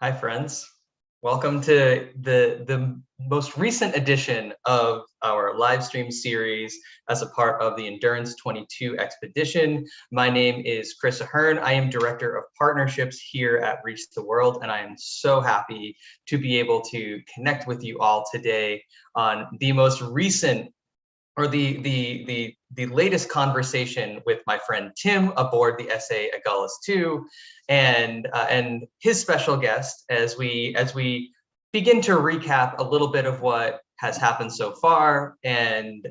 Hi, friends. Welcome to the most recent edition of our live stream series as a part of the Endurance22 Expedition. My name is Chris Ahern. I am Director of Partnerships here at Reach the World, and I am so happy to be able to connect with you all today on the most recent or the latest conversation with my friend Tim aboard the SA Agulhas 2 and his special guest as we begin to recap a little bit of what has happened so far and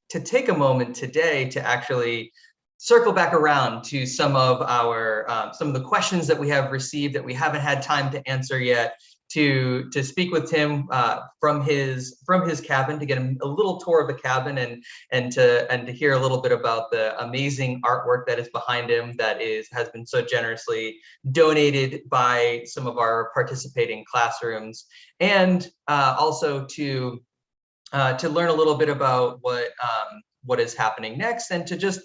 to take a moment today to actually circle back around to some of the questions that we have received that we haven't had time to answer yet, to speak with Tim from his cabin, to get a little tour of the cabin and to hear a little bit about the amazing artwork that is behind him that has been so generously donated by some of our participating classrooms, and also to learn a little bit about what is happening next, and to just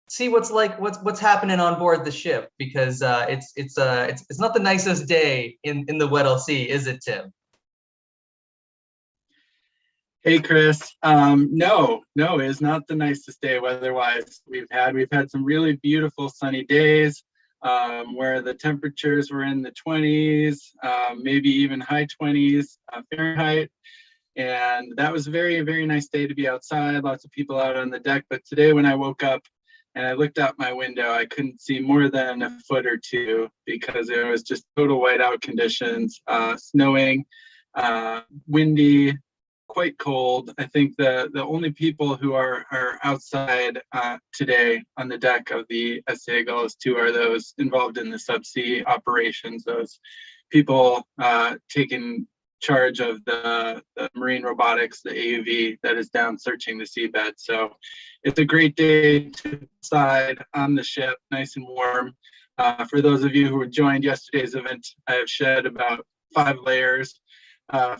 see what's happening on board the ship, because it's not the nicest day in the Weddell Sea, is it, Tim? Hey, Chris. No, it's not the nicest day weather-wise. We've had some really beautiful sunny days where the temperatures were in the 20s, maybe even high 20s Fahrenheit. And that was a very, very nice day to be outside. Lots of people out on the deck. But today when I woke up and I looked out my window, I couldn't see more than a foot or two because it was just total whiteout conditions, snowing, windy, quite cold. I think the only people who are outside today on the deck of the SA Agulhas 2 are those involved in the subsea operations, those people taking charge of the marine robotics, the AUV that is down searching the seabed. So it's a great day to decide on the ship, nice and warm. For those of you who joined yesterday's event, I have shed about 5 layers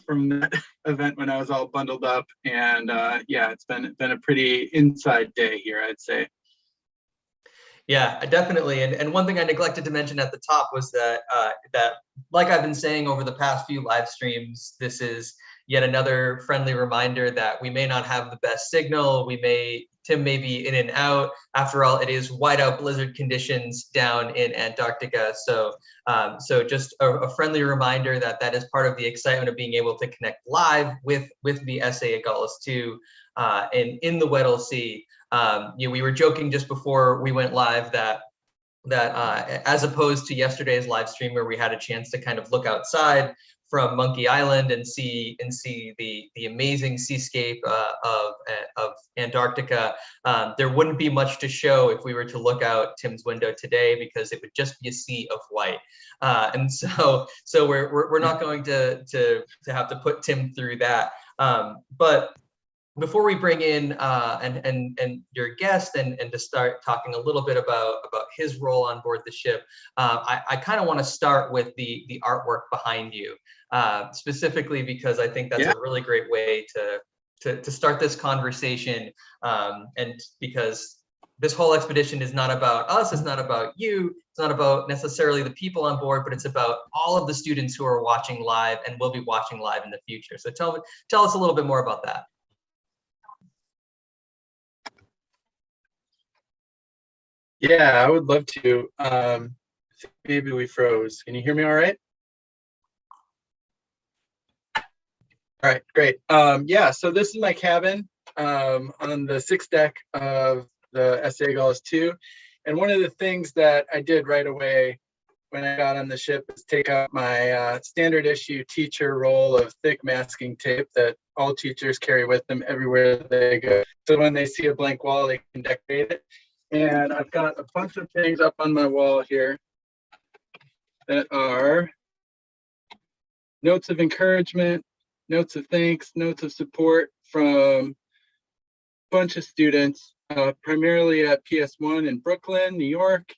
from that event when I was all bundled up. And yeah, it's been a pretty inside day here, I'd say. Yeah, definitely. And one thing I neglected to mention at the top was that like I've been saying over the past few live streams, this is yet another friendly reminder that we may not have the best signal. Tim may be in and out. After all, it is whiteout blizzard conditions down in Antarctica. So just a friendly reminder that is part of the excitement of being able to connect live with the SA Agulhas 2 in the Weddell Sea. We were joking just before we went live that as opposed to yesterday's live stream where we had a chance to kind of look outside from Monkey Island and see the amazing seascape of Antarctica, there wouldn't be much to show if we were to look out Tim's window today, because it would just be a sea of white. And so we're not going to have to put Tim through that. But before we bring in and your guest and to start talking a little bit about his role on board the ship, I kind of want to start with the artwork behind you, specifically because I think that's a really great way to start this conversation, and because this whole expedition is not about us, it's not about you, it's not about necessarily the people on board, but it's about all of the students who are watching live and will be watching live in the future. So tell us a little bit more about that. Yeah, I would love to. Maybe we froze. Can you hear me all right? All right, great. Yeah, so this is my cabin on the 6th deck of the SA Agulhas 2. And one of the things that I did right away when I got on the ship is take out my standard issue teacher roll of thick masking tape that all teachers carry with them everywhere they go. So when they see a blank wall, they can decorate it. And I've got a bunch of things up on my wall here that are notes of encouragement, notes of thanks, notes of support from a bunch of students, primarily at PS1 in Brooklyn, New York,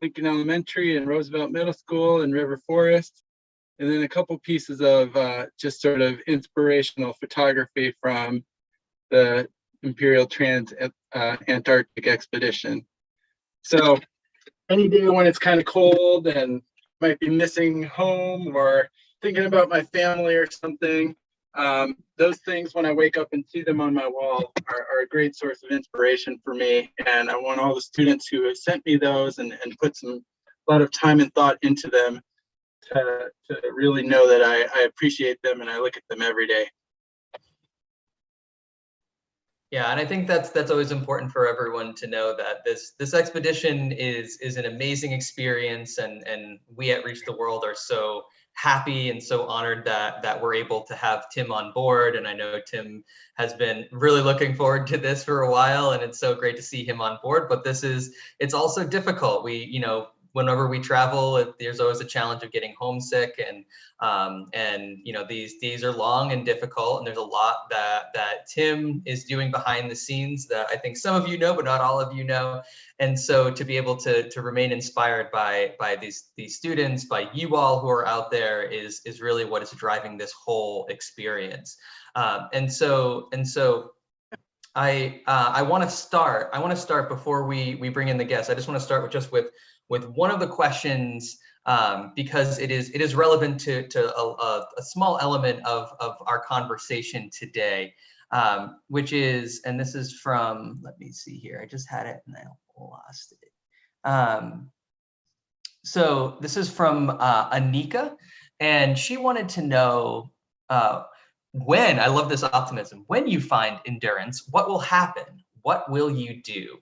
Lincoln Elementary and Roosevelt Middle School and River Forest, and then a couple pieces of just sort of inspirational photography from the Imperial Trans-Antarctic Expedition. So any day when it's kind of cold and might be missing home or thinking about my family or something. Those things, when I wake up and see them on my wall, are a great source of inspiration for me. And I want all the students who have sent me those and put a lot of time and thought into them to really know that I appreciate them and I look at them every day. Yeah, and I think that's always important for everyone to know that this expedition is an amazing experience, and we at Reach the World are so happy and so honored that we're able to have Tim on board. And I know Tim has been really looking forward to this for a while, and it's so great to see him on board. But it's also difficult. Whenever we travel, there's always a challenge of getting homesick, and these are long and difficult, and there's a lot that Tim is doing behind the scenes that I think some of you know, but not all of you know. And so to be able to remain inspired by these students, by you all who are out there, is really what is driving this whole experience. And so I want to start before we bring in the guests. I just want to start with one of the questions, because it is relevant to a small element of our conversation today, which is, and this is from, let me see here, I just had it and I lost it. So this is from Anika, and she wanted to know, when, I love this optimism, when you find endurance, what will happen? What will you do?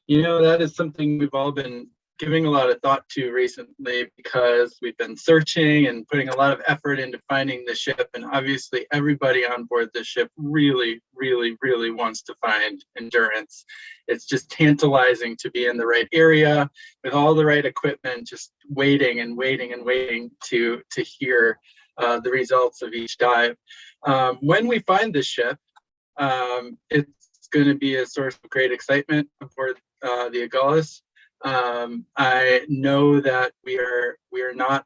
That is something we've all been giving a lot of thought to recently, because we've been searching and putting a lot of effort into finding the ship. And obviously everybody on board the ship really, really, really wants to find endurance. It's just tantalizing to be in the right area with all the right equipment, just waiting and waiting and waiting to hear the results of each dive. When we find the ship, it's going to be a source of great excitement aboard the Agulhas. I know that we are not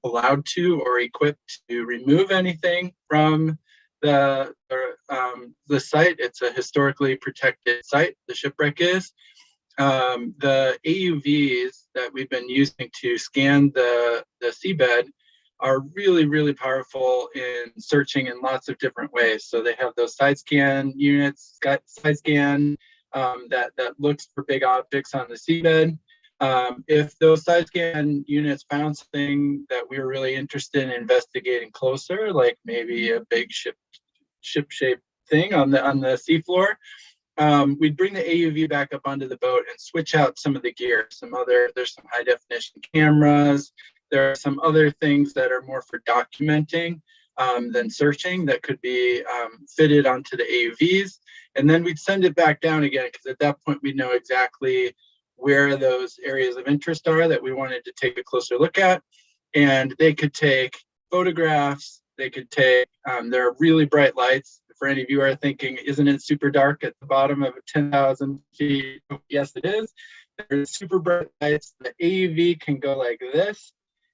allowed to or equipped to remove anything from the site. It's a historically protected site, the shipwreck is. The AUVs that we've been using to scan the seabed are really, really powerful in searching in lots of different ways. So they have those side scan units, side scan that looks for big objects on the seabed. If those side scan units found something that we were really interested in investigating closer, like maybe a big ship-shaped thing on the seafloor, we'd bring the AUV back up onto the boat and switch out some of the gear. There's some high definition cameras. There are some other things that are more for documenting than searching that could be fitted onto the AUVs. And then we'd send it back down again, because at that point we know exactly where those areas of interest are that we wanted to take a closer look at. And they could take photographs, they could take, there are really bright lights. For any of you who are thinking, isn't it super dark at the bottom of 10,000 feet? Yes, it is. There's super bright lights. The AUV can go like this,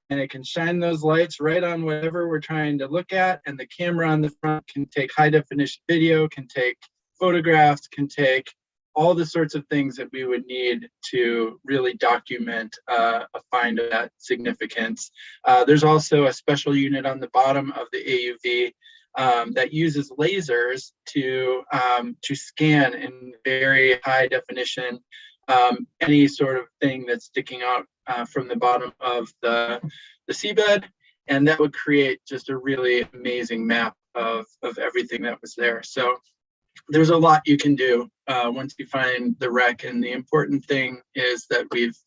and it can shine those lights right on whatever we're trying to look at. And the camera on the front can take high definition video, can take photographs, can take all the sorts of things that we would need to really document a find of that significance. There's also a special unit on the bottom of the AUV that uses lasers to scan in very high definition any sort of thing that's sticking out from the bottom of the seabed, and that would create just a really amazing map of everything that was there. So there's a lot you can do once you find the wreck, and the important thing is that we've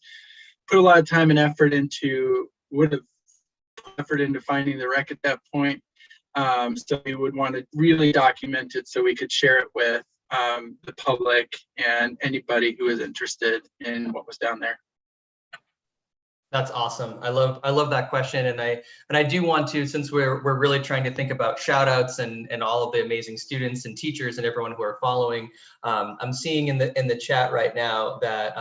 put a lot of time and effort into finding the wreck at that point. So we would want to really document it so we could share it with the public and anybody who is interested in what was down there. That's awesome. I love that question, and I do want to, since we're really trying to think about shout outs and all of the amazing students and teachers and everyone who are following. I'm seeing in the chat right now that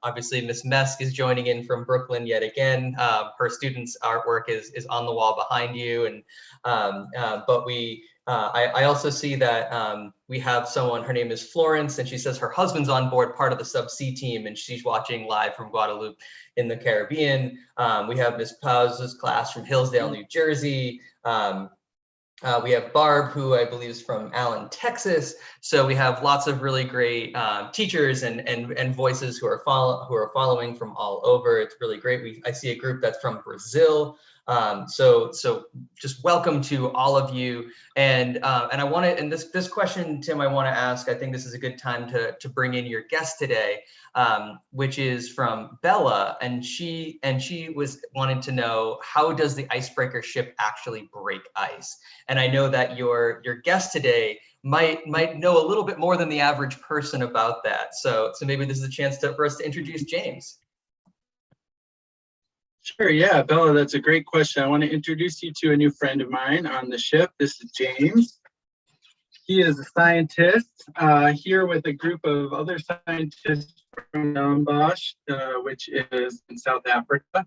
obviously Miss Mesk is joining in from Brooklyn yet again. Her students' artwork is on the wall behind you, and but we I also see that we have someone, her name is Florence, and she says her husband's on board, part of the subsea team, and she's watching live from Guadeloupe in the Caribbean. We have Ms. Pauz's class from Hillsdale, New Jersey. We have Barb, who I believe is from Allen, Texas. So we have lots of really great teachers and voices who are following from all over. It's really great. I see a group that's from Brazil. So just welcome to all of you. And I want to, and this question, Tim, I want to ask. I think this is a good time to bring in your guest today, which is from Bella, and she was wanting to know, how does the icebreaker ship actually break ice? And I know that your guest today might know a little bit more than the average person about that. So maybe this is a chance for us to introduce James. Sure, yeah, Bella, that's a great question. I want to introduce you to a new friend of mine on the ship. This is James. He is a scientist here with a group of other scientists from Stellenbosch, which is in South Africa.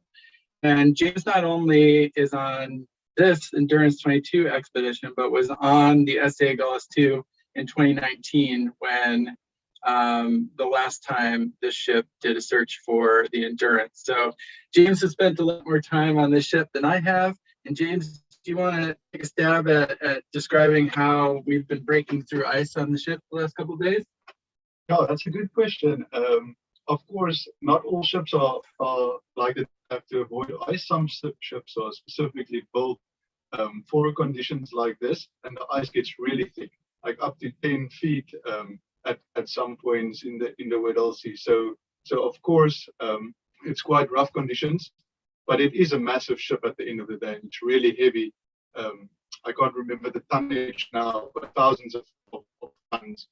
And James not only is on this Endurance22 expedition, but was on the SA Gullis 2 in 2019 when the last time this ship did a search for the Endurance. So James has spent a lot more time on this ship than I have. And James, do you want to take a stab at describing how we've been breaking through ice on the ship the last couple of days? No, that's a good question. Of course, not all ships are like that, have to avoid ice. Some ships are specifically built for conditions like this, and the ice gets really thick, like up to 10 feet at some points in the Weddell Sea. So of course, it's quite rough conditions, but it is a massive ship at the end of the day. It's really heavy. I can't remember the tonnage now, but thousands of tons.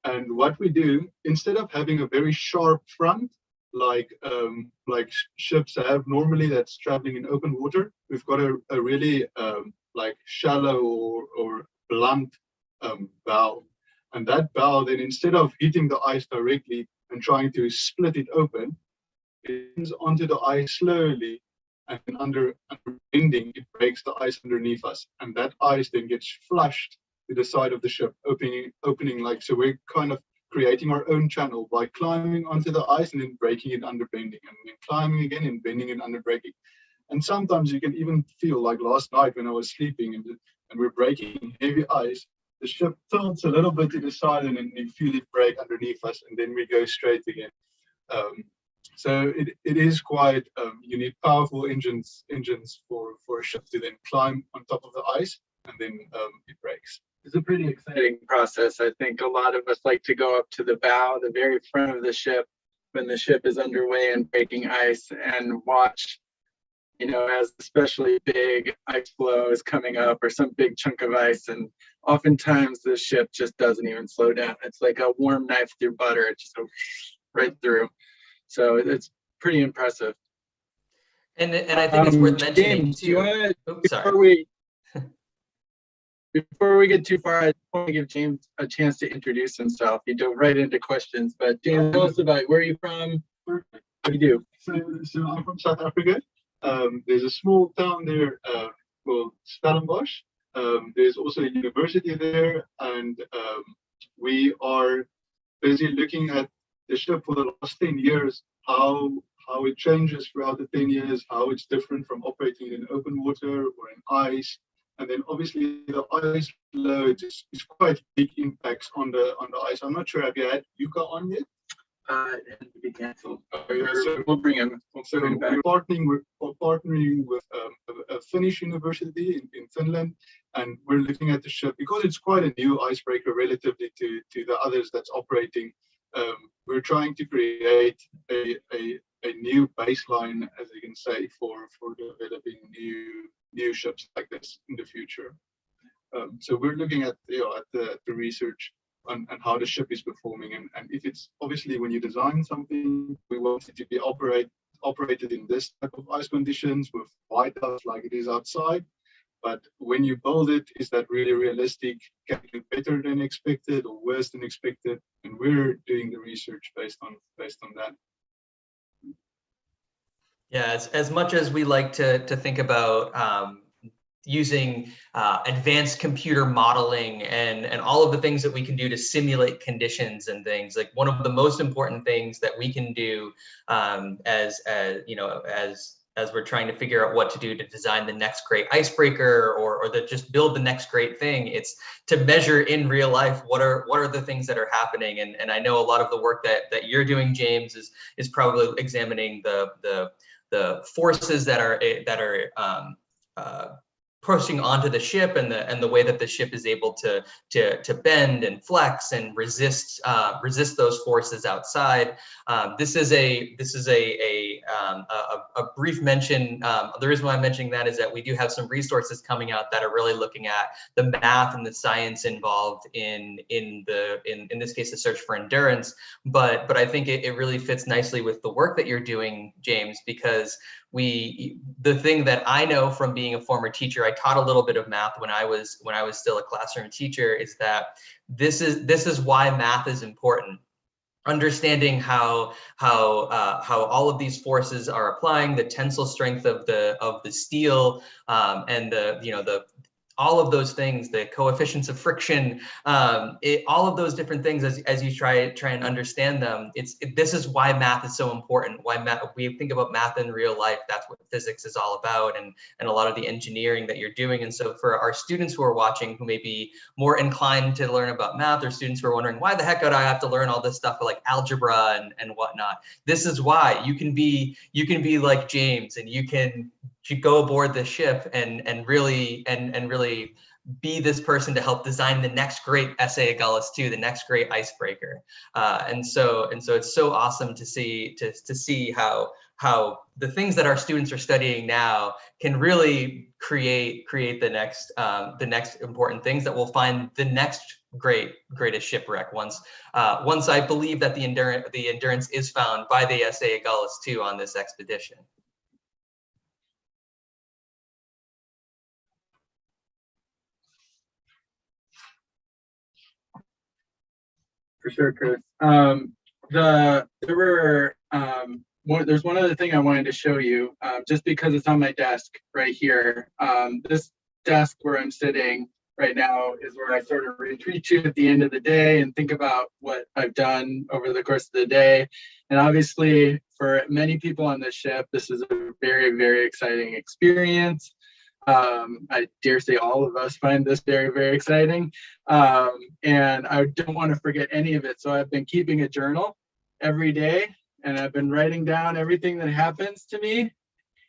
And what we do, instead of having a very sharp front, like ships have normally that's traveling in open water, we've got a really like shallow or blunt bow. And that bow, then instead of hitting the ice directly and trying to split it open, it comes onto the ice slowly, and under bending, it breaks the ice underneath us. And that ice then gets flushed to the side of the ship, opening like, so we're kind of creating our own channel by climbing onto the ice and then breaking it under bending, and then climbing again and bending it under breaking. And sometimes you can even feel like last night when I was sleeping and we're breaking heavy ice, the ship tilts a little bit to the side and then you feel it break underneath us, and then we go straight again. So it is quite, you need powerful engines for a ship to then climb on top of the ice, and then it breaks. It's a pretty exciting process. I think a lot of us like to go up to the bow, the very front of the ship, when the ship is underway and breaking ice, and watch, as especially big ice flow is coming up or some big chunk of ice. And oftentimes the ship just doesn't even slow down. It's like a warm knife through butter. It just goes right through. So it's pretty impressive. And I think it's worth mentioning James, too. do you want to, before we get too far, I want to give James a chance to introduce himself. He dove right into questions, but James, tell us about where you're from, what do you do? So I'm from South Africa. There's a small town there called Stellenbosch. There's also a university there, and we are busy looking at the ship for the last 10 years, how it changes throughout the 10 years, how it's different from operating in open water or in ice. And then obviously the ice load is quite big impacts on the ice. I'm not sure, have you had Yuka on yet? It had to be canceled. So we'll bring him. So we're partnering with a Finnish university in Finland, and we're looking at the ship because it's quite a new icebreaker relatively to the others that's operating. We're trying to create a new baseline, as you can say, for developing new ships like this in the future. So we're looking at the research and how the ship is performing, and if it's obviously when you design something, we want it to be operated in this type of ice conditions with whiteouts like it is outside. But when you build it, is that really realistic? Can it do better than expected or worse than expected? And we're doing the research based on that. Yeah, as much as we like to think about using advanced computer modeling and all of the things that we can do to simulate conditions and things. Like one of the most important things that we can do as we're trying to figure out what to do to design the next great icebreaker or to just build the next great thing, it's to measure in real life what are the things that are happening. And I know a lot of the work that you're doing, James, is probably examining the forces that are pushing onto the ship and the way that the ship is able to bend and flex and resist those forces outside. This is a brief mention. The reason why I'm mentioning that is that we do have some resources coming out that are really looking at the math and the science involved in this case the search for endurance. But I think it really fits nicely with the work that you're doing, James, because the thing that I know from being a former teacher, I taught a little bit of math when I was still a classroom teacher, is that this is why math is important. Understanding how all of these forces are applying, the tensile strength of the steel, and all of those things, the coefficients of friction, all of those different things, as you try and understand them, this is why math is so important. Why we think about math in real life. That's what physics is all about, and a lot of the engineering that you're doing. And so for our students who are watching, who may be more inclined to learn about math, or students who are wondering, why the heck would I have to learn all this stuff like algebra and whatnot? This is why you can be like James, and you can go aboard the ship and really be this person to help design the next great essay Agulhas 2, the next great icebreaker. And so it's so awesome to see how the things that our students are studying now can really create the next important things that will find the next greatest shipwreck once I believe that the endurance is found by the essay Agulhas 2 on this expedition. For sure, Chris. There's one other thing I wanted to show you, just because it's on my desk right here. This desk where I'm sitting right now is where I sort of retreat to at the end of the day and think about what I've done over the course of the day. And obviously, for many people on this ship, this is a very, very exciting experience. I dare say all of us find this very, very exciting. And I don't want to forget any of it. So I've been keeping a journal every day, and I've been writing down everything that happens to me.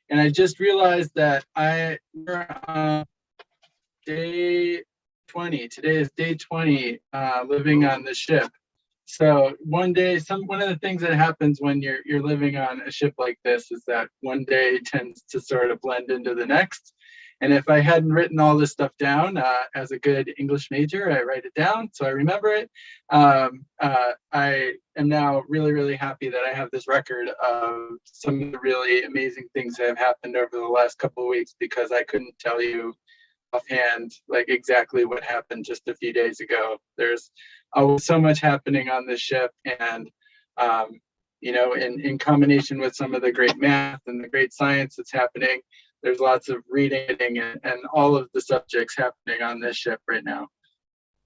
And I just realized that we're on day 20. Today is day 20, living on the ship. So one of the things that happens when you're living on a ship like this is that one day tends to sort of blend into the next. And if I hadn't written all this stuff down, as a good English major, I write it down so I remember it. I am now really, really happy that I have this record of some of the really amazing things that have happened over the last couple of weeks, because I couldn't tell you offhand like exactly what happened just a few days ago. There's always so much happening on this ship, and in combination with some of the great math and the great science that's happening, there's lots of reading and all of the subjects happening on this ship right now.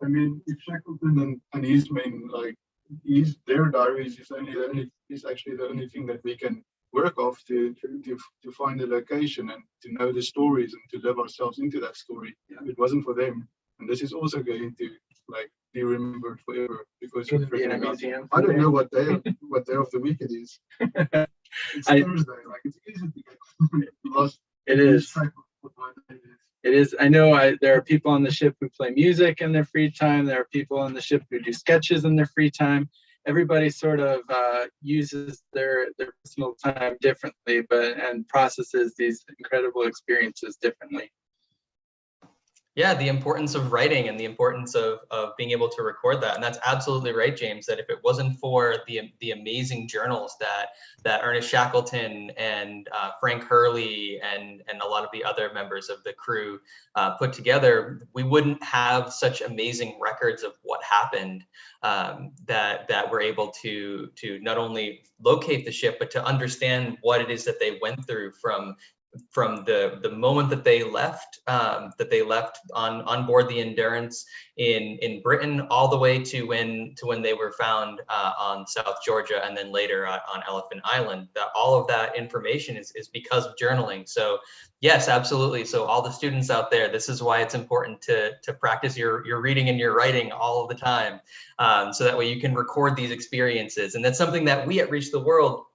I mean, if Shackleton and his men, like their diaries is actually the only thing that we can work off to find the location and to know the stories and to live ourselves into that story. Yeah. It wasn't for them, and this is also going to be remembered forever because of in a museum. I don't know what day of the week it is. It's Thursday. Like, it's easy to get lost. It is. It is. I know there are people on the ship who play music in their free time. There are people on the ship who do sketches in their free time. Everybody sort of uses their personal time differently, and processes these incredible experiences differently. Yeah, the importance of writing and the importance of being able to record that. And that's absolutely right, James, that if it wasn't for the amazing journals that Ernest Shackleton and Frank Hurley and a lot of the other members of the crew put together, we wouldn't have such amazing records of what happened, that we're able to not only locate the ship, but to understand what it is that they went through from from the moment that they left on board the Endurance in Britain, all the way to when they were found on South Georgia, and then later on Elephant Island. That all of that information is because of journaling. So yes, absolutely. So all the students out there, this is why it's important to practice your reading and your writing all of the time, so that way you can record these experiences. And that's something that we at Reach the World,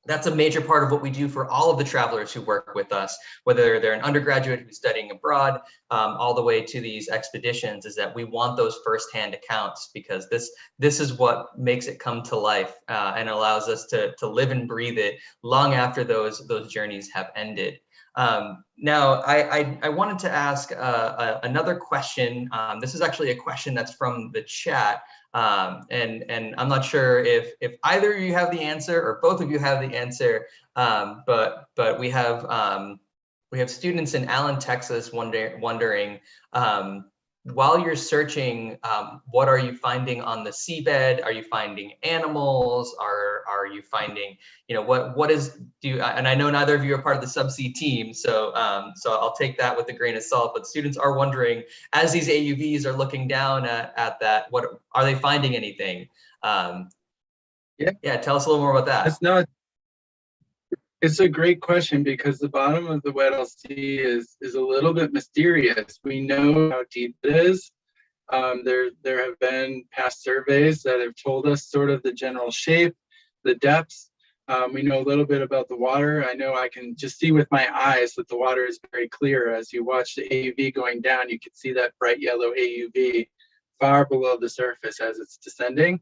that's a major part of what we do for all of the travelers who work with us, whether they're an undergraduate who's studying abroad, all the way to these expeditions, is that we want those firsthand accounts, because this is what makes it come to life, and allows us to live and breathe it long after those journeys have ended. Now, I wanted to ask another question. This is actually a question that's from the chat. And I'm not sure if either of you have the answer or both of you have the answer, but we have students in Allen, Texas wondering, while you're searching, what are you finding on the seabed? Are you finding animals? Are you finding, what is, and I know neither of you are part of the subsea team, so I'll take that with a grain of salt, but students are wondering, as these AUVs are looking down at that, what are they finding anything? Yeah, tell us a little more about that. It's a great question, because the bottom of the Weddell Sea is a little bit mysterious. We know how deep it is. There have been past surveys that have told us sort of the general shape, the depths. We know a little bit about the water. I know I can just see with my eyes that the water is very clear. As you watch the AUV going down, you can see that bright yellow AUV far below the surface as it's descending.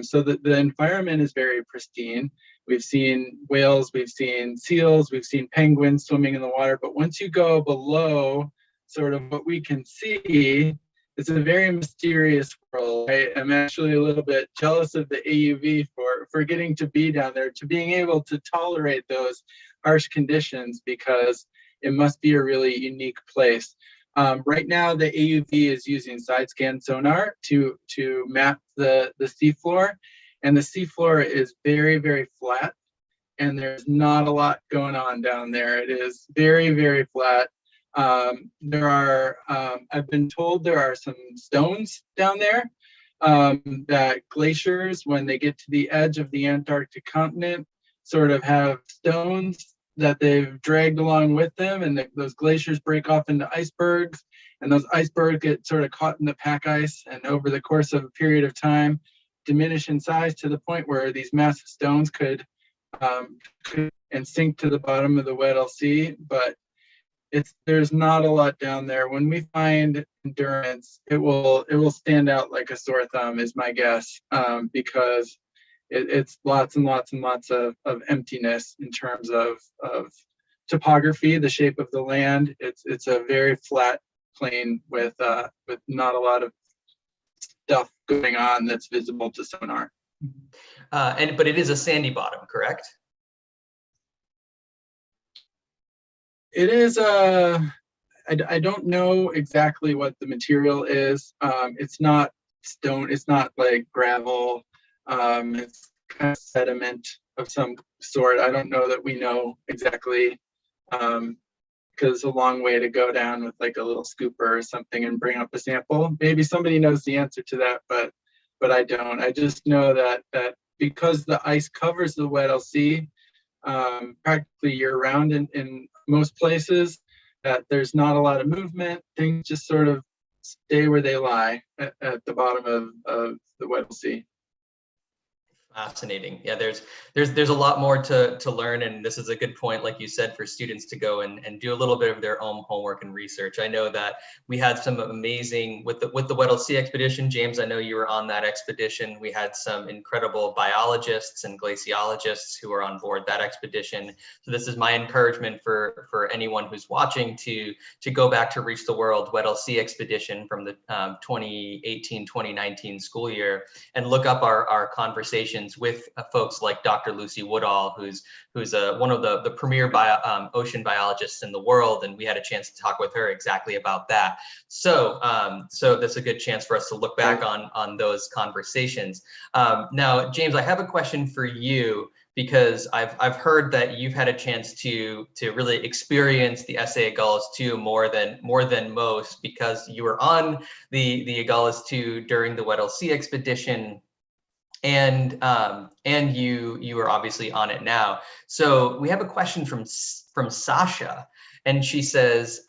So the environment is very pristine. We've seen whales, we've seen seals, we've seen penguins swimming in the water. But once you go below sort of what we can see, it's a very mysterious world. I am actually a little bit jealous of the AUV for getting to be down there, to being able to tolerate those harsh conditions, because it must be a really unique place. Right now, the AUV is using side scan sonar to map the seafloor, and the seafloor is very, very flat, and there's not a lot going on down there. It is very, very flat. I've been told there are some stones down there, that glaciers, when they get to the edge of the Antarctic continent, sort of have stones that they've dragged along with them, and those glaciers break off into icebergs, and those icebergs get sort of caught in the pack ice, and over the course of a period of time diminish in size to the point where these massive stones could and sink to the bottom of the Weddell Sea. But there's not a lot down there. When we find Endurance, it will stand out like a sore thumb, is my guess, because it's lots and lots and lots of emptiness in terms of topography, the shape of the land. It's a very flat plain with not a lot of stuff going on that's visible to sonar. But it is a sandy bottom, correct? It is I don't know exactly what the material is. It's not stone, it's not like gravel. It's kind of sediment of some sort. I don't know that we know exactly, because it's a long way to go down with like a little scooper or something and bring up a sample. Maybe somebody knows the answer to that, but I don't. I just know that because the ice covers the Weddell Sea practically year-round in most places, that there's not a lot of movement. Things just sort of stay where they lie at the bottom of the Weddell Sea. Fascinating. Yeah, there's a lot more to learn, and this is a good point, like you said, for students to go and do a little bit of their own homework and research. I know that we had some amazing with the Weddell Sea Expedition. James, I know you were on that expedition. We had some incredible biologists and glaciologists who were on board that expedition. So this is my encouragement for anyone who's watching to go back to Reach the World Weddell Sea Expedition from the 2018-2019 school year and look up our conversations with folks like Dr. Lucy Woodall, who's one of the premier ocean biologists in the world, and we had a chance to talk with her exactly about that. So that's a good chance for us to look back on those conversations. Now, James, I have a question for you, because I've heard that you've had a chance to really experience the SA Agulhas 2 more than most, because you were on the Agulhas 2 during the Weddell Sea Expedition, and you are obviously on it now. So we have a question from Sasha, and she says,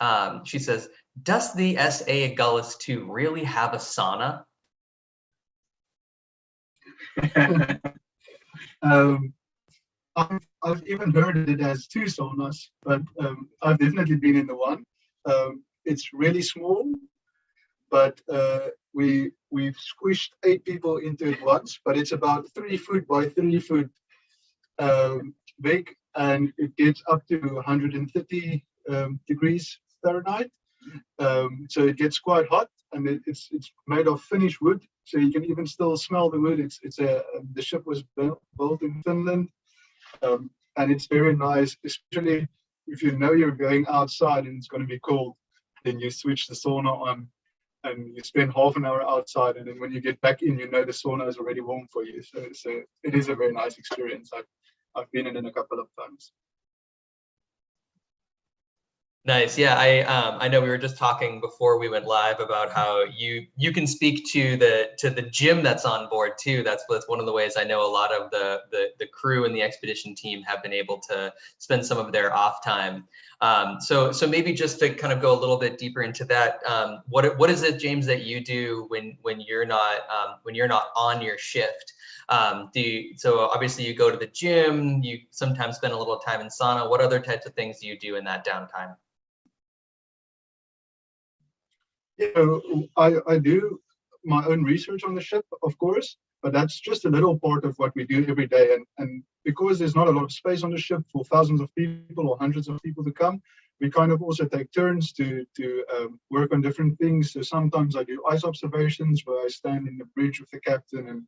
does the SA Agulhas 2 really have a sauna? I've even heard it as 2 saunas, but I've definitely been in the one. It's really small, but we've squished 8 people into it once, but it's about 3 foot by 3 foot big, and it gets up to 130 degrees Fahrenheit. So it gets quite hot, and it's made of Finnish wood, so you can even still smell the wood. The ship was built in Finland, and it's very nice, especially if you know you're going outside and it's going to be cold. Then you switch the sauna on, and you spend half an hour outside, and then when you get back in, you know the sauna is already warm for you. So it is a very nice experience. I've been in it a couple of times. Nice. Yeah, I know we were just talking before we went live about how you can speak to the gym that's on board too. That's one of the ways I know a lot of the crew and the expedition team have been able to spend some of their off time. So maybe just to kind of go a little bit deeper into that, what is it, James, that you do when you're not on your shift? So obviously you go to the gym, you sometimes spend a little time in sauna. What other types of things do you do in that downtime? I do my own research on the ship, of course, but that's just a little part of what we do every day. And because there's not a lot of space on the ship for thousands of people or hundreds of people to come, we kind of also take turns to work on different things. So sometimes I do ice observations, where I stand in the bridge with the captain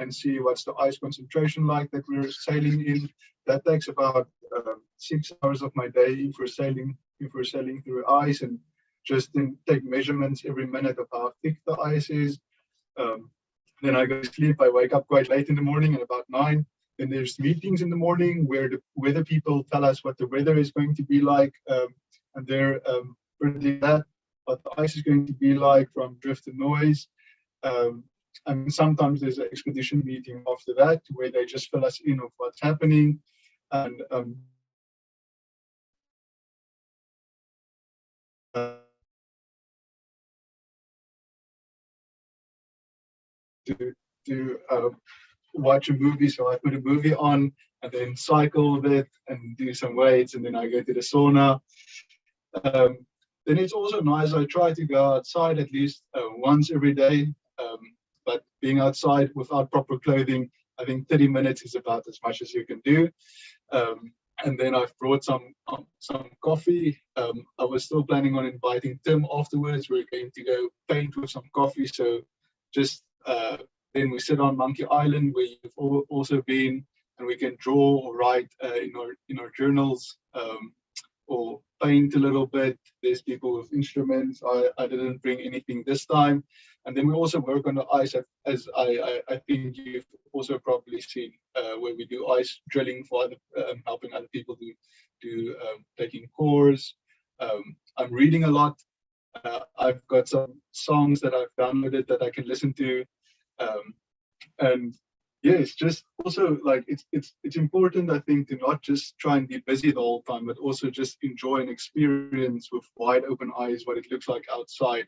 and see what's the ice concentration like that we're sailing in. That takes about 6 hours of my day if we're sailing through ice, and just take measurements every minute of how thick the ice is. Then I go to sleep. I wake up quite late in the morning at about 9. Then there's meetings in the morning where the weather people tell us what the weather is going to be like, and they're predicting that, what the ice is going to be like from drift and noise. And sometimes there's an expedition meeting after that where they just fill us in of what's happening. And to watch a movie. So I put a movie on and then cycle a bit and do some weights, and then I go to the sauna. Then it's also nice. I try to go outside at least once every day, but being outside without proper clothing, I think 30 minutes is about as much as you can do. And then I've brought some coffee. I was still planning on inviting Tim afterwards. We're going to go paint with some coffee. So just then we sit on Monkey Island, where you've also been, and we can draw or write in our journals, or paint a little bit. There's people with instruments. I didn't bring anything this time. And then we also work on the ice, as I think you've also probably seen, where we do ice drilling for helping other people do taking cores. I'm reading a lot. I've got some songs that I've downloaded that I can listen to. And yeah, it's just also like it's important, I think, to not just try and be busy the whole time, but also just enjoy and experience with wide open eyes what it looks like outside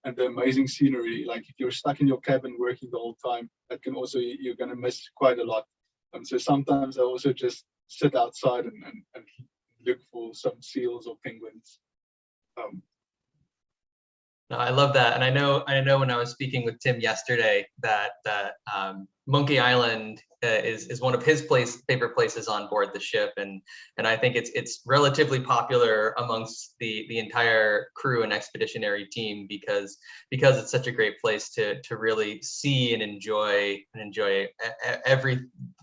and the amazing scenery. Like if you're stuck in your cabin working the whole time, that can also, you're going to miss quite a lot. So sometimes I also just sit outside and look for some seals or penguins. No, I love that, and I know when I was speaking with Tim yesterday that Monkey Island is one of his favorite places on board the ship, and I think it's relatively popular amongst the entire crew and expeditionary team because it's such a great place to really see and enjoy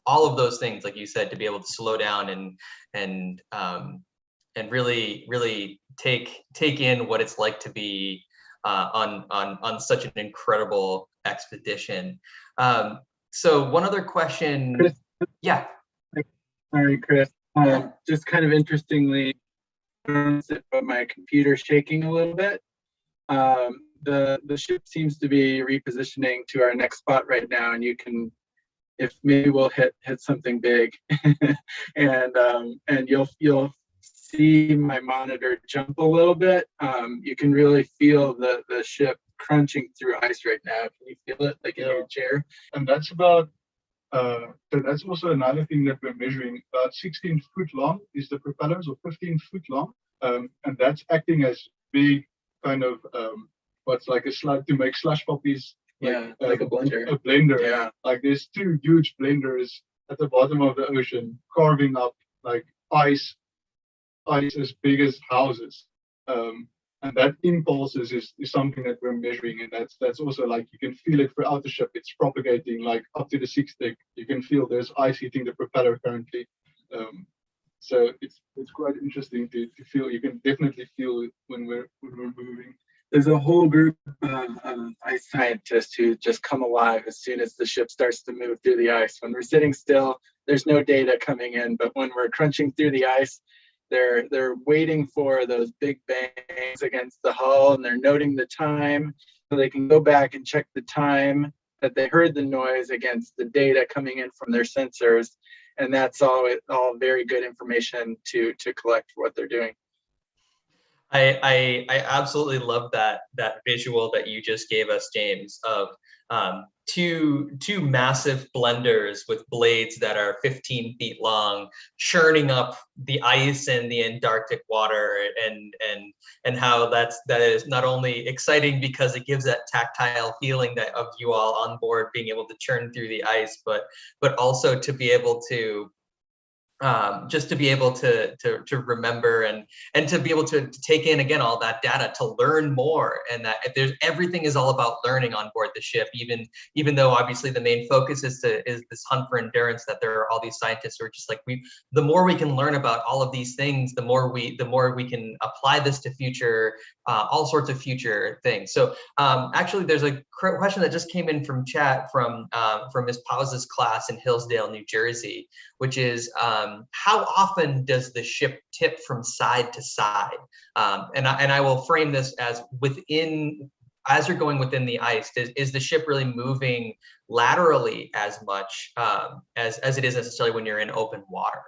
all of those things, like you said, to be able to slow down and really take in what it's like to be on such an incredible expedition. So one other question. Chris, yeah. Sorry, Chris. Just kind of interestingly, but my computer's shaking a little bit. The ship seems to be repositioning to our next spot right now, and you can, if maybe we'll hit something big, and you'll see my monitor jump a little bit. You can really feel the ship crunching through ice right now. Can you feel it, like in your chair? And that's about. So that's also another thing that we're measuring. About 16 foot long is the propellers, or 15 foot long, and that's acting as big kind of what's like a slug to make slush puppies. Like a blender. A blender. Yeah. Like there's two huge blenders at the bottom of the ocean carving up like ice as big as houses. And that impulse is something that we're measuring, and that's also like you can feel it throughout the ship. It's propagating like up to the sixth deck. You can feel there's ice hitting the propeller currently. So it's quite interesting to feel. You can definitely feel it when we're moving. There's a whole group of ice scientists who just come alive as soon as the ship starts to move through the ice. When we're sitting still, there's no data coming in, but when we're crunching through the ice, they're waiting for those big bangs against the hull, and they're noting the time so they can go back and check the time that they heard the noise against the data coming in from their sensors. And that's all very good information to collect for what they're doing. I absolutely love that visual that you just gave us, James, of two massive blenders with blades that are 15 feet long, churning up the ice in the Antarctic water, and how that is not only exciting because it gives that tactile feeling that of you all on board being able to churn through the ice, but also to be able to just to be able to remember and to be able to take in again all that data, to learn more, and that everything is all about learning on board the ship, even though obviously the main focus is this hunt for endurance, that there are all these scientists who are just like, the more we can learn about all of these things, the more we can apply this to future all sorts of future things. So actually there's a question that just came in from chat from Ms. Paus's class in Hillsdale, New Jersey, which is how often does the ship tip from side to side? And I will frame this as as you're going within the ice, is the ship really moving laterally as much as it is necessarily when you're in open water?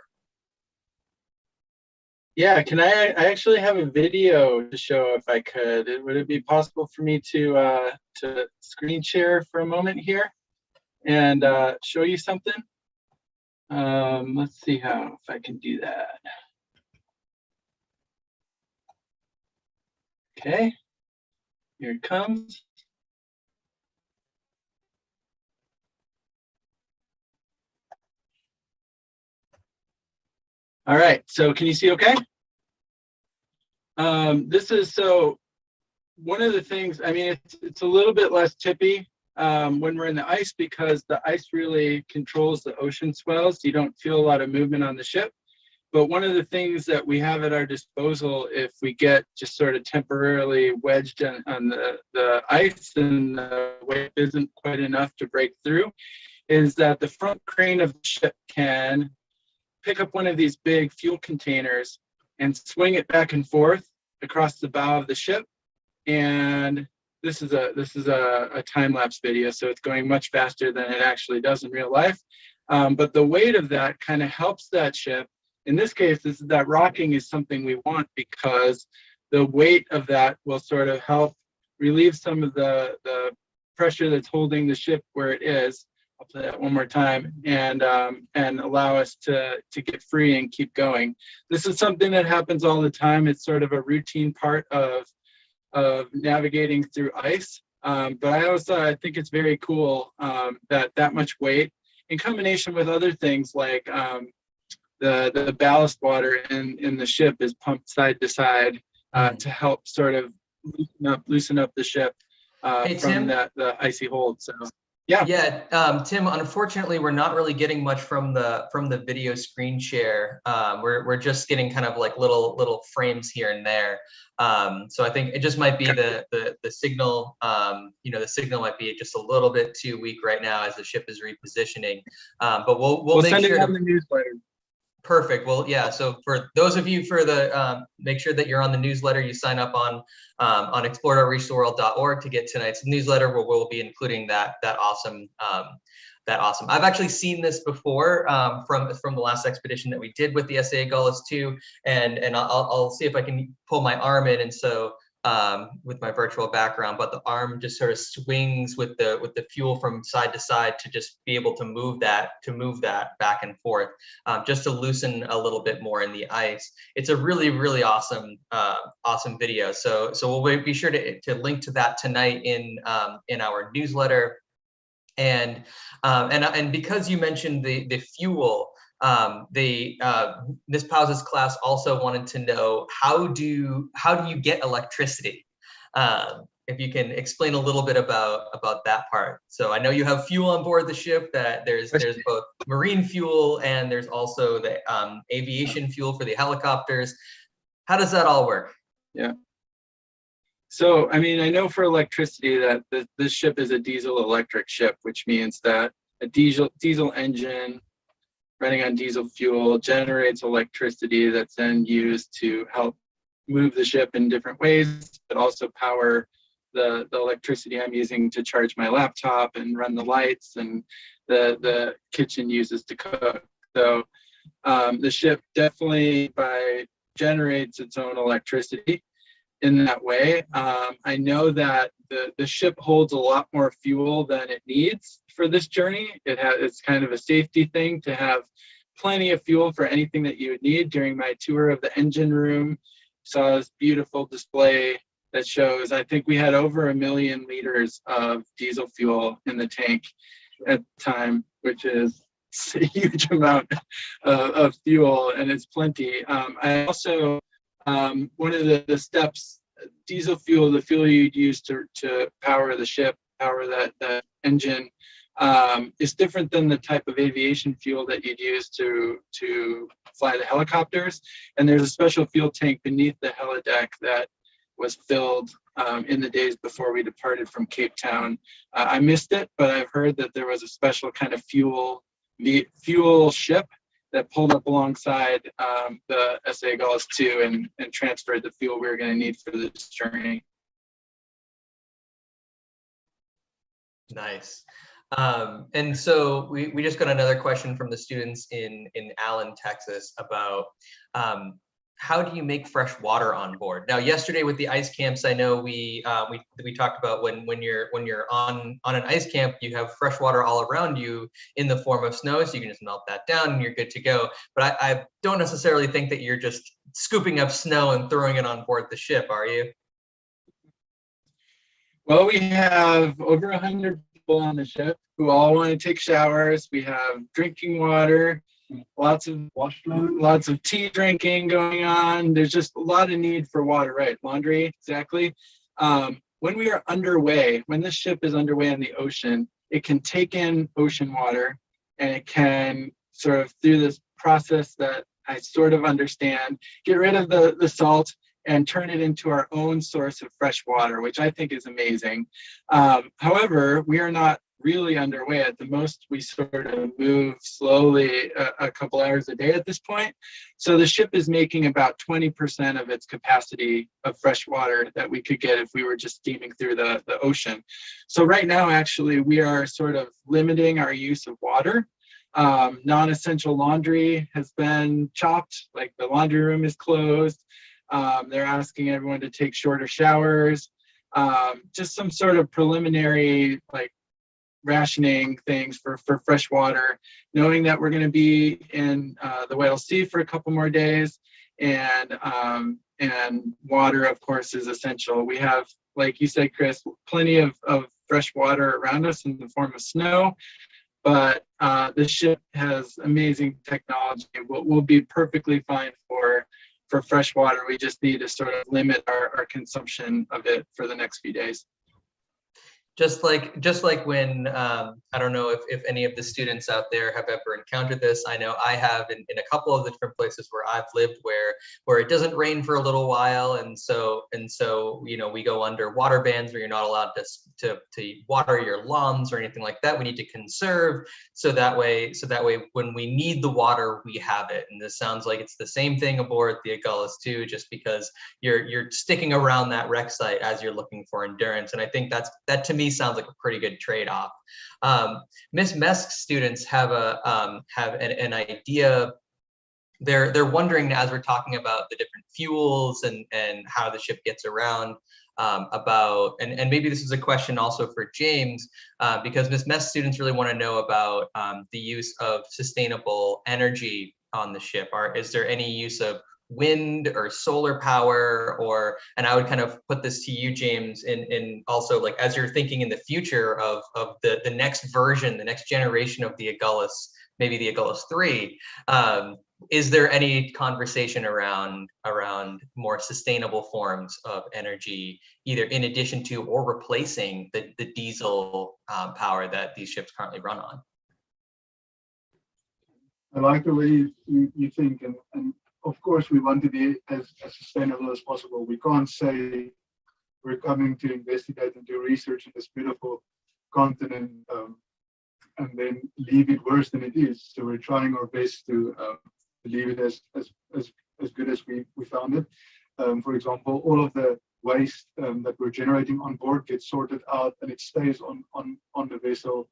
Yeah, can I actually have a video to show if I could. Would it be possible for me to screen share for a moment here and show you something? Let's see if I can do that. Okay, here it comes. All right, so can you see okay? This is, so one of the things, I mean, it's a little bit less tippy when we're in the ice, because the ice really controls the ocean swells. You don't feel a lot of movement on the ship. But one of the things that we have at our disposal, if we get just sort of temporarily wedged on the ice and the wave isn't quite enough to break through, is that the front crane of the ship can pick up one of these big fuel containers and swing it back and forth across the bow of the ship. And this is a time-lapse video, so it's going much faster than it actually does in real life. But the weight of that kind of helps that ship. In this case, that rocking is something we want, because the weight of that will sort of help relieve some of the pressure that's holding the ship where it is. I'll play that one more time, and allow us to get free and keep going. This is something that happens all the time. It's sort of a routine part of navigating through ice. But I think it's very cool that much weight, in combination with other things like the ballast water in the ship is pumped side to side to help sort of loosen up the ship Hey, Tim? from the icy hold. So. Yeah. Tim, unfortunately, we're not really getting much from the video screen share. We're just getting kind of like little frames here and there. So I think it just might be the signal. The signal might be just a little bit too weak right now as the ship is repositioning. But we'll make send sure it on the newsletter. Perfect. Well, yeah. So for those of you make sure that you're on the newsletter. You sign up on explore.reachtheworld.org to get tonight's newsletter, where we'll be including that awesome. I've actually seen this before from the last expedition that we did with the SAA Gullis 2, and I'll see if I can pull my arm in, and so with my virtual background, but the arm just sort of swings with the fuel from side to side to just be able to move that back and forth, just to loosen a little bit more in the ice. It's a really awesome video. So we'll be sure to link to that tonight in our newsletter. And because you mentioned the fuel, Ms. Pauz's class also wanted to know, how do you get electricity? If you can explain a little bit about that part. So I know you have fuel on board the ship, that there's both marine fuel and there's also the aviation fuel for the helicopters. How does that all work? Yeah. So, I mean, I know for electricity that this ship is a diesel electric ship, which means that a diesel engine running on diesel fuel generates electricity that's then used to help move the ship in different ways, but also power the electricity I'm using to charge my laptop and run the lights, and the kitchen uses to cook. So the ship definitely generates its own electricity in that way. I know that the ship holds a lot more fuel than it needs for this journey. It's kind of a safety thing to have plenty of fuel for anything that you would need. During my tour of the engine room, saw this beautiful display that shows, I think we had over 1 million liters of diesel fuel in the tank at the time, which is a huge amount of fuel, and it's plenty. I also, one of the steps, diesel fuel, the fuel you'd use to power the ship, power that engine, is different than the type of aviation fuel that you'd use to fly the helicopters. And there's a special fuel tank beneath the helideck that was filled in the days before we departed from Cape Town. I missed it, but I've heard that there was a special kind of fuel ship that pulled up alongside the SAA Gullis 2 and transferred the fuel we were going to need for this journey. Nice. And so we just got another question from the students in Allen, Texas, about how do you make fresh water on board? Now, yesterday with the ice camps, I know we talked about when you're on an ice camp, you have fresh water all around you in the form of snow, so you can just melt that down and you're good to go. But I don't necessarily think that you're just scooping up snow and throwing it on board the ship, are you? Well, we have over 100 people on the ship who all want to take showers. We have drinking water, lots of tea drinking going on. There's just a lot of need for water, right? Laundry, exactly. When we are underway, when this ship is underway in the ocean, it can take in ocean water, and it can sort of, through this process that I sort of understand, get rid of the salt and turn it into our own source of fresh water, which I think is amazing. However, we are not really underway. At the most, we sort of move slowly a couple hours a day at this point. So the ship is making about 20% of its capacity of fresh water that we could get if we were just steaming through the ocean. So right now, actually, we are sort of limiting our use of water. Non-essential laundry has been chopped, like the laundry room is closed. They're asking everyone to take shorter showers. Just some sort of preliminary, like, rationing things for fresh water, knowing that we're going to be in the Weddell Sea for a couple more days, and water, of course, is essential. We have, like you said, Chris, plenty of fresh water around us in the form of snow, but the ship has amazing technology. We'll be perfectly fine for fresh water. We just need to sort of limit our consumption of it for the next few days. Just like when I don't know if any of the students out there have ever encountered this. I know I have in a couple of the different places where I've lived where it doesn't rain for a little while, and so you know, we go under water bans where you're not allowed to water your lawns or anything like that. We need to conserve so that way when we need the water, we have it. And this sounds like it's the same thing aboard the Agulhas too, just because you're sticking around that wreck site as you're looking for endurance. And I think that to me sounds like a pretty good trade-off. Miss Mesk's students have an idea. They're wondering, as we're talking about the different fuels and how the ship gets around, about, and maybe this is a question also for James, because Miss Mesk's students really want to know about the use of sustainable energy on the ship. Is there any use of wind or solar power, and I would kind of put this to you, James, in also, like, as you're thinking in the future of the next version, the next generation of the Agulhas, maybe the Agulhas 3, is there any conversation around more sustainable forms of energy, either in addition to or replacing the diesel power that these ships currently run on? I like the way you think, and of course we want to be as sustainable as possible. We can't say we're coming to investigate and do research in this beautiful continent and then leave it worse than it is. So we're trying our best to leave it as good as we found it. For example, all of the waste that we're generating on board gets sorted out and it stays on the vessel.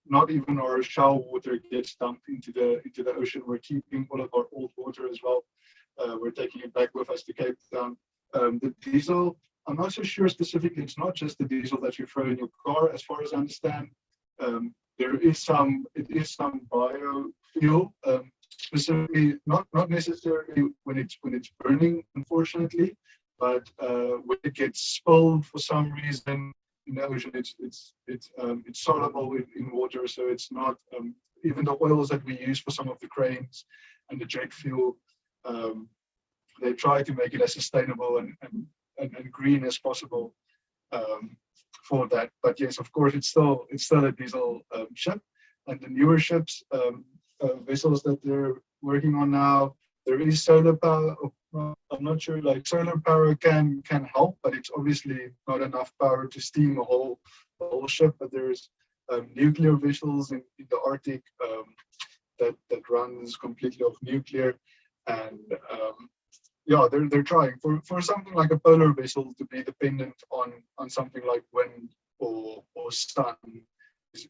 Not even our shower water gets dumped into the ocean. We're keeping all of our old water as well. We're taking it back with us to Cape Town. The diesel, I'm not so sure specifically. It's not just the diesel that you throw in your car, as far as I understand. It is some biofuel, specifically not necessarily when it's burning, unfortunately, but when it gets spilled for some reason in the ocean, it's soluble in water, so it's not even the oils that we use for some of the cranes and the jet fuel. They try to make it as sustainable and green as possible for that. But yes, of course, it's still a diesel ship, and the newer ships, vessels that they're working on now, there is solar power. I'm not sure, like, solar power can help, but it's obviously not enough power to steam the whole ship. But there's nuclear vessels in the Arctic that runs completely off nuclear, and yeah, they're trying for something like a polar vessel to be dependent on something like wind or sun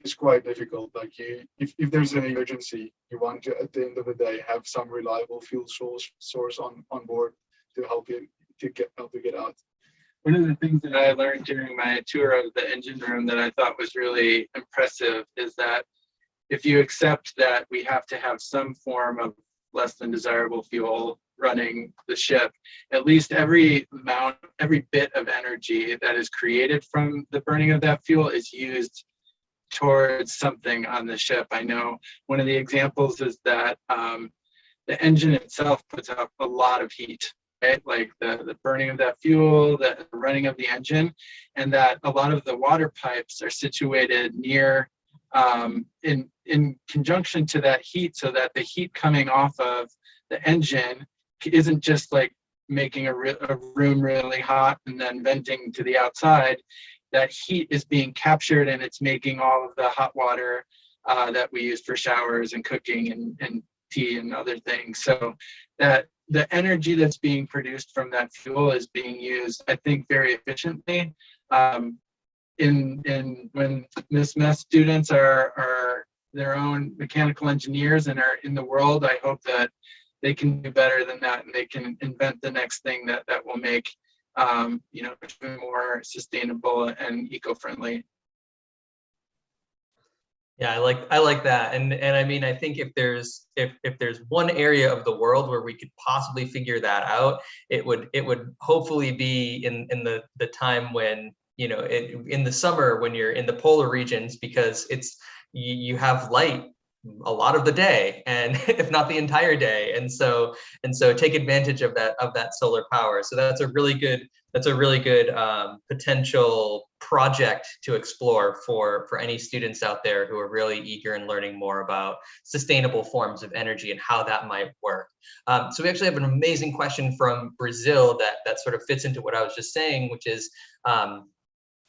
is quite difficult. Like, if there's an emergency, you want to, at the end of the day, have some reliable fuel source on board to help you to get out. One of the things that I learned during my tour of the engine room that I thought was really impressive is that if you accept that we have to have some form of less than desirable fuel running the ship, at least every bit of energy that is created from the burning of that fuel is used towards something on the ship. I know one of the examples is that the engine itself puts out a lot of heat, right? Like the burning of that fuel, the running of the engine, and that a lot of the water pipes are situated near in conjunction to that heat, so that the heat coming off of the engine isn't just like making a room really hot and then venting to the outside. That heat is being captured and it's making all of the hot water that we use for showers and cooking and tea and other things. So that the energy that's being produced from that fuel is being used, I think, very efficiently. When Miss Mess students are their own mechanical engineers and are in the world, I hope that they can do better than that and they can invent the next thing that will make more sustainable and eco-friendly. Yeah, I like that, and I mean, I think if there's one area of the world where we could possibly figure that out, it would hopefully be in the time when, you know, in the summer when you're in the polar regions, because you have light a lot of the day, and if not the entire day, and so take advantage of that solar power. So that's a really good That's a really good potential project to explore for any students out there who are really eager in learning more about sustainable forms of energy and how that might work. So we actually have an amazing question from Brazil that sort of fits into what I was just saying, which is,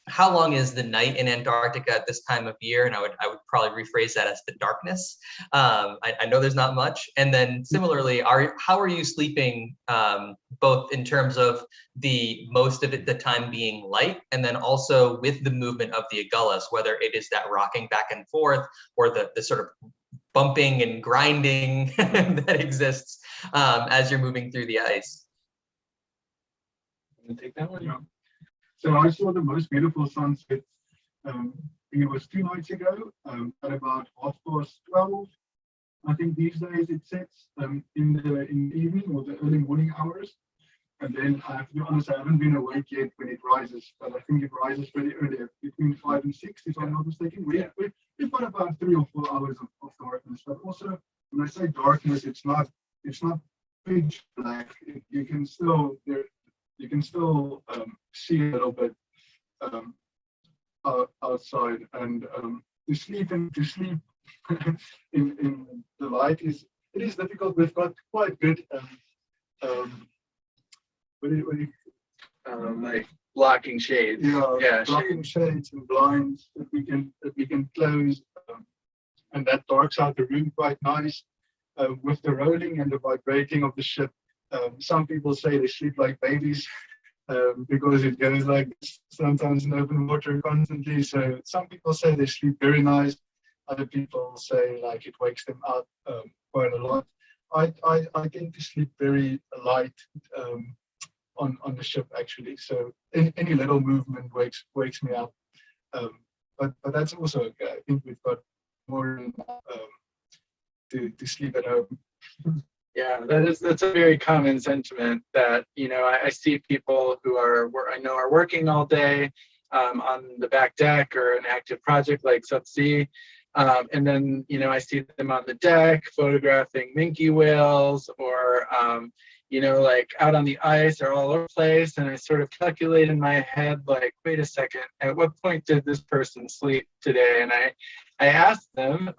how long is the night in Antarctica at this time of year? And I would probably rephrase that as the darkness. I know there's not much. And then similarly, how are you sleeping, both in terms of the most of it, the time being light, and then also with the movement of the Agulhas, whether it is that rocking back and forth or the sort of bumping and grinding that exists as you're moving through the ice. I'm gonna take that one. Yeah. So I saw the most beautiful sunset. It was 2 nights ago, at about 12:30. I think these days it sets in the evening or the early morning hours. And then I have to be honest, I haven't been awake yet when it rises, but I think it rises pretty early, between 5 and 6, if I'm not mistaken. We've got about 3 or 4 hours of darkness. But also, when I say darkness, it's not pitch black. You can still see a little bit outside, and to sleep in the light is difficult. We've got quite good like blocking shades. Yeah, blocking shades and blinds that we can close, and that darks out the room quite nice. With the rolling and the vibrating of the ship, some people say they sleep like babies. Because it goes like sometimes in open water constantly. So some people say they sleep very nice. Other people say like it wakes them up quite a lot. I tend to sleep very light on the ship actually. So any little movement wakes me up. But that's also okay. I think we've got more to sleep at home. Yeah, that's a very common sentiment that, you know, I see people who are working all day on the back deck or an active project like subsea. And then, you know, I see them on the deck photographing minke whales or, you know, like out on the ice or all over the place. And I sort of calculate in my head, like, wait a second, at what point did this person sleep today? And I asked them,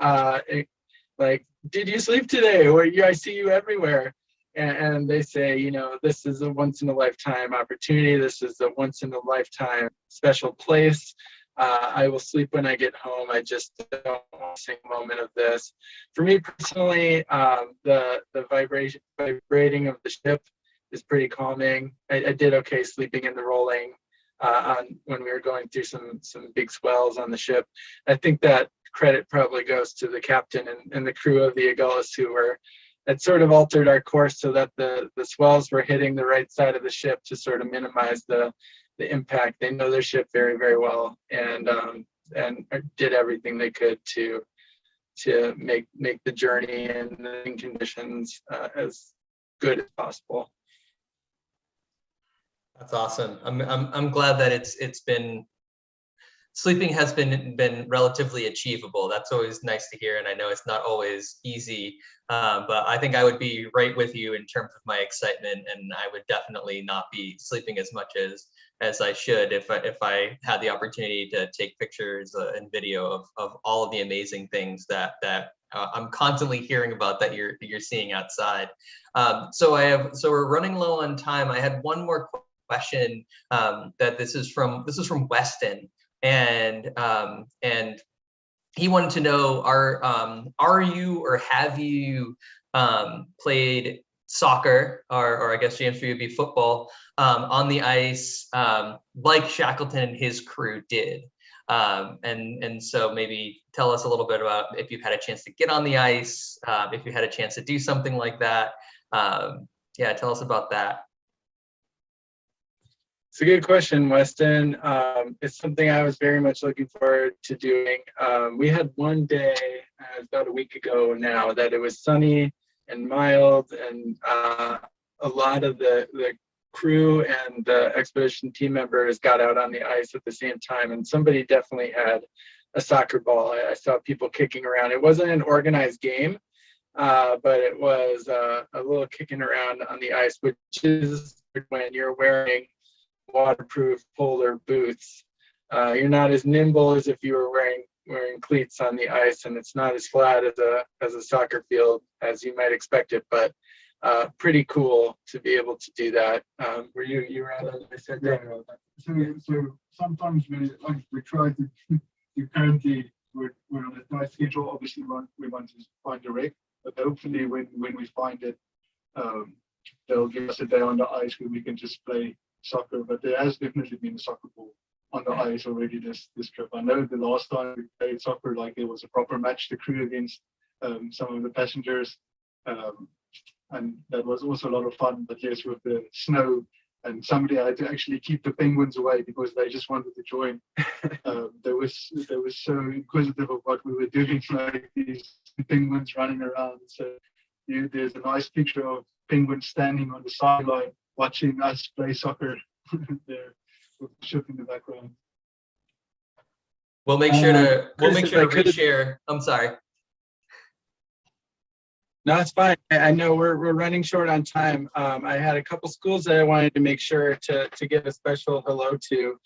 like, did you sleep today? Or I see you everywhere. And they say, you know, this is a once in a lifetime opportunity. This is a once in a lifetime special place. I will sleep when I get home. I just don't want a single moment of this. For me personally, the vibrating of the ship is pretty calming. I did okay sleeping in the rolling when we were going through some big swells on the ship. I think that credit probably goes to the captain and the crew of the Agulhas had sort of altered our course so that the swells were hitting the right side of the ship to sort of minimize the impact. They know their ship very, very well, and did everything they could to make the journey and the conditions as good as possible. That's awesome. I'm glad that it's been sleeping has been relatively achievable. That's always nice to hear, and I know it's not always easy, but I think I would be right with you in terms of my excitement, and I would definitely not be sleeping as much as I should if I had the opportunity to take pictures and video of all of the amazing things that I'm constantly hearing about that you're seeing outside. So we're running low on time. I had one more question that this is from Weston. And he wanted to know, are you or have you played soccer, or I guess James for you would be football, on the ice like Shackleton and his crew did? And so maybe tell us a little bit about if you've had a chance to get on the ice, if you had a chance to do something like that. Yeah, tell us about that. It's a good question, Weston. It's something I was very much looking forward to doing. We had one day, about a week ago now, that it was sunny and mild, and a lot of the crew and the expedition team members got out on the ice at the same time, and somebody definitely had a soccer ball. I saw people kicking around. It wasn't an organized game, but it was a little kicking around on the ice, which is when you're wearing waterproof polar boots. You're not as nimble as if you were wearing cleats on the ice, and it's not as flat as a soccer field as you might expect it, but pretty cool to be able to do that. Were you around as I said that? Yeah. So sometimes we try to currently we're on a tight schedule. Obviously, we want to find a wreck, but hopefully when we find it, they'll give us a day on the ice where we can just play soccer. But there has definitely been a soccer ball on the ice already this trip. I know the last time we played soccer, like it was a proper match, the crew against some of the passengers, and that was also a lot of fun. But yes, with the snow, and somebody had to actually keep the penguins away because they just wanted to join. They were so inquisitive of what we were doing, like these penguins running around. So there's a nice picture of penguins standing on the sideline watching us play soccer there with the ship in the background. We'll make sure to reshare. I'm sorry. No, it's fine. I know we're running short on time. I had a couple schools that I wanted to make sure to give a special hello to.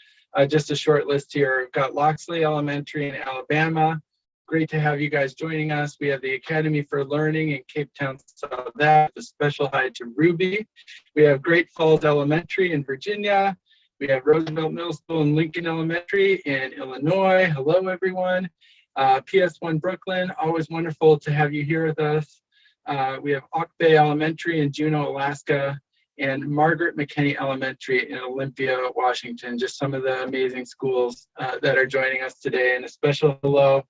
Just a short list here. We've got Loxley Elementary in Alabama. Great to have you guys joining us. We have the Academy for Learning in Cape Town, South Africa. A special hi to Ruby. We have Great Falls Elementary in Virginia. We have Roosevelt Middle School and Lincoln Elementary in Illinois. Hello, everyone. PS1 Brooklyn, always wonderful to have you here with us. We have Oak Bay Elementary in Juneau, Alaska, and Margaret McKinney Elementary in Olympia, Washington. Just some of the amazing schools that are joining us today. And a special hello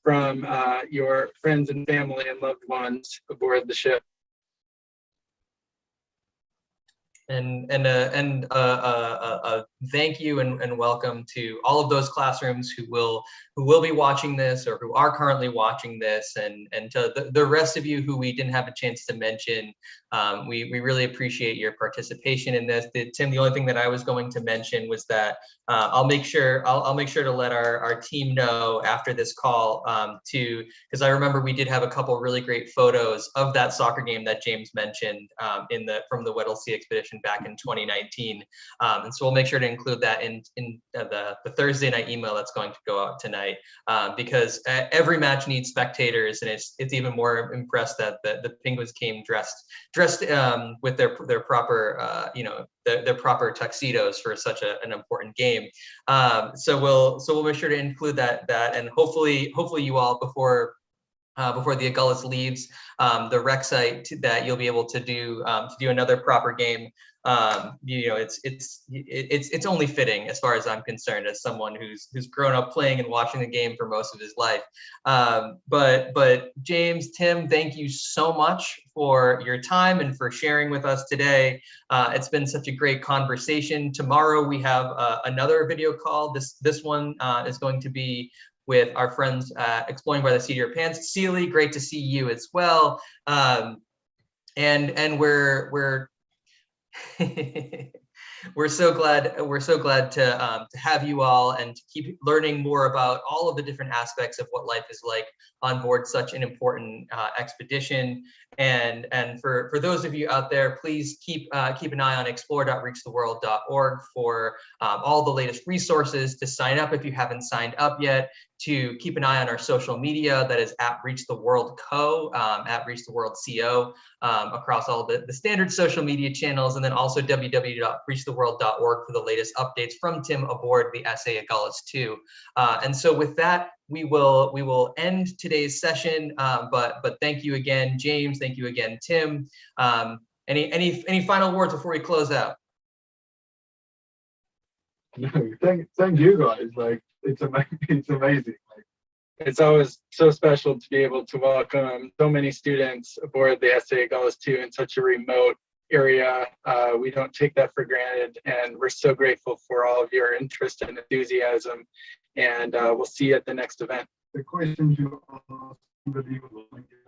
from your friends and family and loved ones aboard the ship. And thank you and welcome to all of those classrooms who will be watching this or who are currently watching this, and to the rest of you who we didn't have a chance to mention. We really appreciate your participation in this. Tim, the only thing that I was going to mention was that I'll make sure to let our team know after this call because I remember we did have a couple really great photos of that soccer game that James mentioned from the Weddell Sea Expedition back in 2019, and so we'll make sure to include that in the Thursday night email that's going to go out tonight, because every match needs spectators, and it's even more impressed that the Penguins came dressed with their proper their proper tuxedos for such an important game. So we'll make sure to include that and hopefully you all before the Agulhas leaves the rec site that you'll be able to do another proper game. It's only fitting, as far as I'm concerned, as someone who's grown up playing and watching the game for most of his life. But James, Tim, thank you so much for your time and for sharing with us today. It's been such a great conversation. Tomorrow we have another video call. This one is going to be with our friends Exploring by the Seat of Your Pants. Sealy, great to see you as well. And we're we're so glad to have you all and to keep learning more about all of the different aspects of what life is like on board such an important expedition. And for those of you out there, please keep an eye on explore.reachtheworld.org for all the latest resources, to sign up if you haven't signed up yet, to keep an eye on our social media, that is at Reach the World Co, at Reach the World CO, across all the standard social media channels, and then also www.reachtheworld.org for the latest updates from Tim aboard the SA Agulhas 2. And so with that, we will end today's session. But thank you again, James. Thank you again, Tim. Any final words before we close out? No, thank you guys. Like it's amazing. It's always so special to be able to welcome so many students aboard the SA Agulhas 2 in such a remote area. We don't take that for granted, and we're so grateful for all of your interest and enthusiasm. And we'll see you at the next event. The questions you asked, unbelievable. Thank you.